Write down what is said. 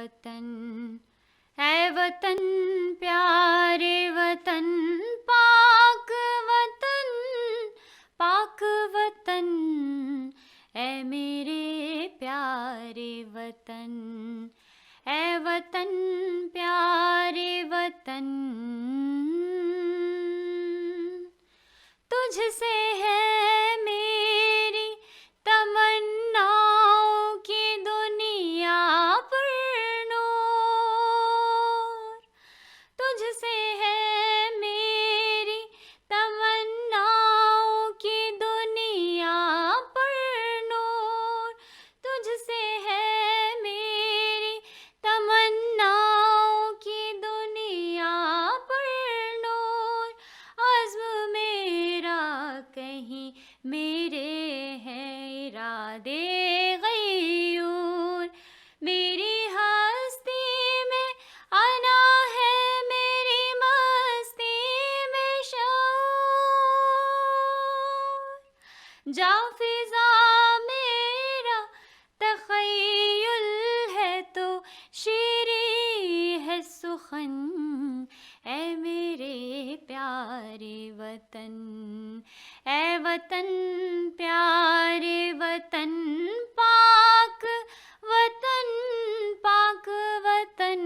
وطن، اے وطن پیارے وطن، پاک وطن، پاک وطن، اے میرے پیارے وطن، اے وطن پیارے وطن، تجھ سے ہے میری تمناؤں کی دنیا پر نور، تجھ سے ہے میری تمناؤں کی دنیا پر نور، تجھ سے ہے میری تمناؤں کی دنیا پر نور، عزم میرا کہیں میرے ہیں ارادے غیور، میری ہستی میں انا ہے، میری مستی میں شعور، جا فضا میرا تخیل ہے تو شیریں ہے سخن، اے میرے پیارے وطن، اے وطن پیارے وطن، پاک وطن، پاک وطن،